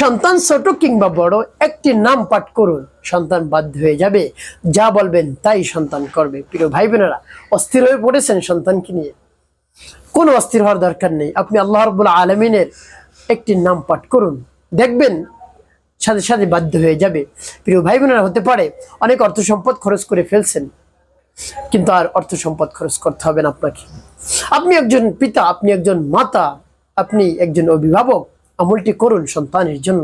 সন্তান ছোট কিংবা বড় একটি নাম পাঠ করুন, সন্তান বাধ্য হয়ে যাবে, যা বলবেন তাই সন্তান করবে। প্রিয় ভাই বোনেরা, অস্থির হয়ে পড়েছেন সন্তানকে নিয়ে? কোনো অস্থির হওয়ার দরকার নেই। আপনি আল্লাহ রাব্বুল আলামিনের একটি নাম পাঠ করুন, দেখবেন সাথে সাথে বাধ্য হয়ে যাবে। প্রিয় ভাই বোনেরা, হতে পারে অনেক অর্থ সম্পদ খরচ করে ফেলছেন, কিন্তু আর অর্থ সম্পদ খরচ করতে হবে না আপনাকে। আপনি একজন পিতা, আপনি একজন মাতা, আপনি একজন অভিভাবক, আমলটি করুন সন্তানের জন্য,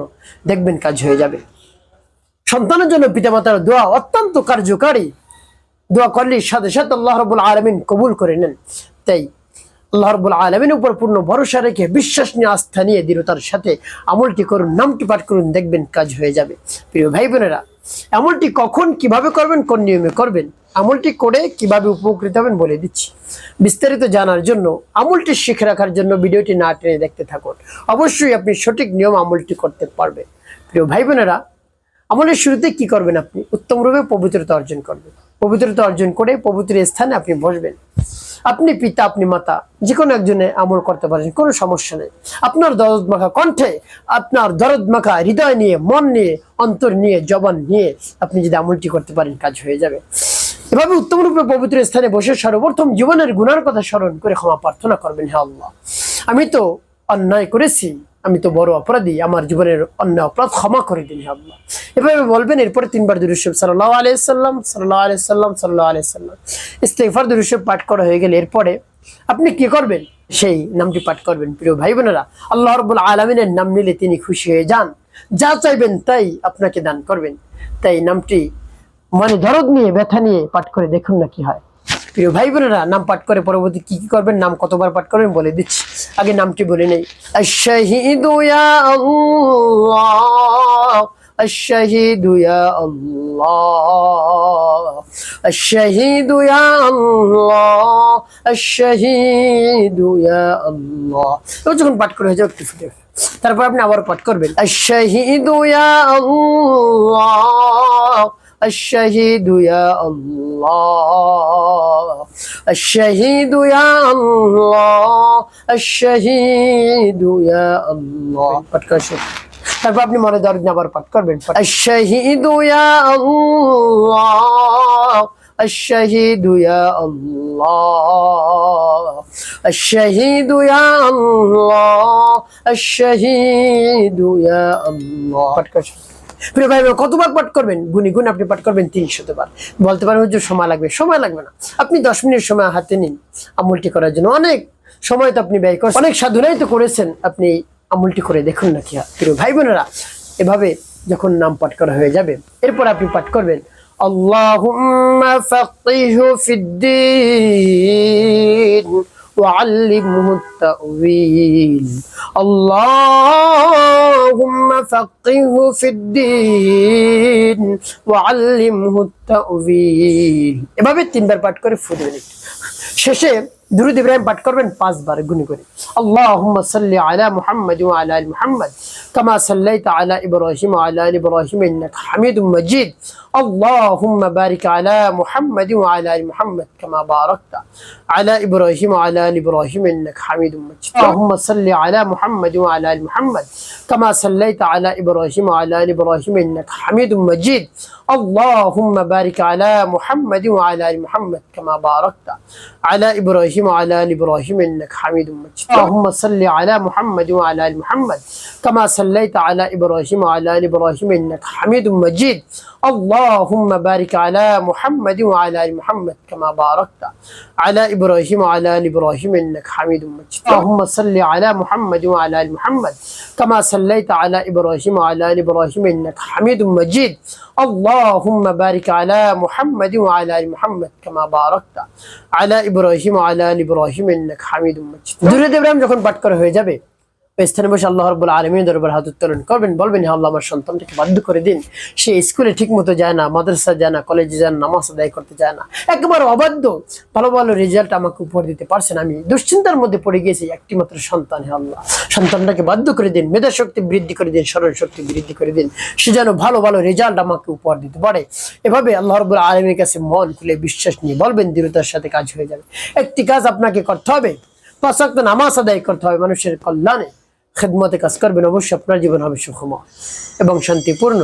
দেখবেন কাজ হয়ে যাবে। সন্তানের জন্য পিতামাতার দোয়া অত্যন্ত কার্যকারী। দোয়া করলে সাথে সাথে আল্লাহ রাব্বুল আলামিন কবুল করে নেন। তাই আল্লাহ রাব্বুল আলামিনের উপর পূর্ণ ভরসা রেখে, বিশ্বাস নিয়ে, আস্থা নিয়ে, দৃঢ়তার সাথে আমলটি করুন, নামটি পাঠ করুন, দেখবেন কাজ হয়ে যাবে। প্রিয় ভাই বোনেরা, আমলটি কখন কিভাবে করবেন, কোন নিয়মে করবেন, আমলটি করে কিভাবে উপকৃত হবেন বলে দিচ্ছি। বিস্তারিত জানার জন্য, আমলটি শিখে রাখার জন্য ভিডিওটি না টেনে দেখতে থাকুন। অবশ্যই আপনি সঠিক নিয়ম আমলটি করতে পারবেন। প্রিয় ভাই বোনেরা, আমলের শুরুতে কি করবেন? আপনি উত্তম রূপে পবিত্রতা অর্জন করবেন। পবিত্রতা অর্জন করে পবিত্র স্থানে আপনি বসবেন। আপনি পিতা, আপনি মাতা, যে কোনো একজনে আমল করতে পারেন, কোনো সমস্যা নেই। আপনার দরদ মাখা কণ্ঠে, আপনার দরদ মাখা হৃদয় নিয়ে, মন নিয়ে, অন্তর নিয়ে, জবান নিয়ে আপনি যদি আমলটি করতে পারেন, কাজ হয়ে যাবে। এভাবে উত্তম রূপে পবিত্র স্থানে বসে সর্বপ্রথম জীবনের গুনার কথা স্মরণ করে ক্ষমা প্রার্থনা করবেন। হে আল্লাহ, আমি তো অন্যায় করেছি, আমি তো বড় অপরাধী, আমার জীবনের অন্যায় অপরাধ ক্ষমা করে দিন হে আল্লাহ। এভাবে বলবেন। এরপরে 3 বার দুরূদ শরীফ সাল্লাল্লাহু আলাইহি সাল্লাম, সাল্লাল্লাহু আলাইহি সাল্লাম, সাল্লাল্লাহু আলাইহি সাল্লাম ইস্তিগফার দুরূদ শরীফ পাঠ করা হয়ে গেলে এরপরে আপনি কি করবেন? সেই নামটি পাঠ করবেন। প্রিয় ভাই বোনেরা, আল্লাহ রাব্বুল আলামিনের নাম নিলে তিনি খুশি হয়ে যান, যা চাইবেন তাই আপনাকে দান করবেন। তাই নামটি মানে দরদ নিয়ে, ব্যথা নিয়ে পাঠ করে দেখুন না কি হয়। প্রিয় ভাই বোনেরা, নাম পাঠ করে পরবর্তী কি কি করবেন, নাম কতবার পাঠ করবেন বলে দিচ্ছি। আগে নামটি বলে নেই। আশ-শাহীদু ইয়া আল্লাহ, আশ-শাহীদু ইয়া আল্লাহ, আশ-শাহীদু ইয়া আল্লাহ, আশ-শাহীদু ইয়া আল্লাহ। তো যখন পাঠ করে হয়ে যাবে একটু ফুটে, তারপর আপনি আবার পাঠ করবেন। আশ-শাহীদু ইয়া আল্লাহ, الشهيد يا الله، الشهيد يا الله، الشهيد يا الله। পাঠ করা শেষ। তারপর আপনি মনে দরদ নিয়ে আবার পাঠ করবেন। الشهيد يا الله، الشهيد يا الله، الشهيد يا الله، الشهيد يا الله। পাঠ করা শেষ। প্রিয় ভাই, কতবার পাঠ করবেন? গুনি গুণ আপনি পাঠ করবেন 300 বার। বলতে পারেন হুজুর সময় লাগবে। সময় লাগবে না, আপনি 10 মিনিট সময় হাতে নিন আমলটি করার জন্য। অনেক সময় তো আপনি ব্যয় করেছেন, অনেক সাধনাই তো করেছেন, আপনি আমলটি করে দেখুন না কি হয়। প্রিয় ভাই বোনেরা, এভাবে যখন নাম পাঠ করা হয়ে যাবে এরপর আপনি পাঠ করবেন আল্লাহুম্মা ফাক্কিহু ফিদ্দীন وعلمه التأويل، اللهم فقهه في الدين وعلمه التأويل। এভাবে 3 বার পাঠ করে ফুটবেন। শেষে দুরূদ ইব্রাহিম পাঠ করবেন 5 বার গুনি করে। আল্লাহুম্মা সাল্লি আলা মুহাম্মাদ ওয়া আলা আলি মুহাম্মাদ কামা সাল্লাইতা আলা ইব্রাহিম ওয়া আলা আলি ইব্রাহিম ইন্নাকা হামিদুম মাজিদ। আল্লাহুম্মা বারিক আলা মুহাম্মাদ ওয়া আলা আলি মুহাম্মাদ কামা বারাকতা আলা ইব্রাহিম ওয়া আলা আলি ইব্রাহিম ইন্নাকা হামিদুম মাজিদ। আল্লাহুম্মা সাল্লি আলা মুহাম্মাদ ওয়া আলা আলি মুহাম্মাদ কামা সাল্লাইতা আলা ইব্রাহিম ওয়া আলা আলি ইব্রাহিম ইন্নাকা হামিদুম মাজিদ। আল্লাহুম্মা বারিক আলা মুহাম্মাদ ওয়া আলা আলি মুহাম্মাদ কামা বারাকতা আলা ইব্রাহিম ওয়া আলা আলি ইব্রাহিম ইন্নাকা হামিদুম মাজিদ। আল্লাহুম্মা সাল্লি আলা মুহাম্মাদ ওয়া আলা আলি মুহাম্মাদ কামা সাল্লাইতা আলা ইব্রাহিম ওয়া আলা আলি ইব্রাহিম ইন্নাকা হামিদুম মাজিদ। اللهم بارك على محمد وعلى ال محمد كما باركت على ابراهيم وعلى ال ابراهيم انك حميد مجيد. اللهم صل على محمد وعلى ال محمد كما صليت على ابراهيم وعلى ال ابراهيم انك حميد مجيد. اللهم بارك على محمد وعلى ال محمد كما باركت على ابراهيم وعلى ال ابراهيم انك حميد مجيد. দুরূদ ইব্রাহিম যখন পাঠ করা হয়ে যাবে স্থানে বসে আল্লাহ রাব্বুল আলামিনের দরবারে হাত উত্তোলন করবেন। বলবেন, হে আল্লাহ, আমার সন্তানটাকে বাধ্য করে দিন, সে স্কুলে ঠিক মতো যায় না, মাদ্রাসা যায় না, কলেজে যায় না, নামাজ আদায় করতে যায় না, একেবারে অবাধ্য, ভালো ভালো রেজাল্ট আমাকে উপহার দিতে পারছেন, আমি দুশ্চিন্তার মধ্যে পড়ে গিয়েছি, একটি মাত্র সন্তান। হে আল্লাহ, সন্তানটাকে বাধ্য করে দিন, মেধা শক্তি বৃদ্ধি করে দিন, স্মরণ শক্তি বৃদ্ধি করে দিন, সে যেন ভালো ভালো রেজাল্ট আমাকে উপহার দিতে পারে। এভাবে আল্লাহ রাব্বুল আলামিনের কাছে মন খুলে বিশ্বাস নিয়ে বলবেন, দৃঢ়তার সাথে কাজ হয়ে যাবে। একটি কাজ আপনাকে করতে হবে, 5 ওয়াক্ত নামাজ আদায় করতে হবে মানুষের কল্যাণে, খেদমতে কাজ করবেন, অবশ্যই আপনার জীবন হবে সুখময় এবং শান্তিপূর্ণ।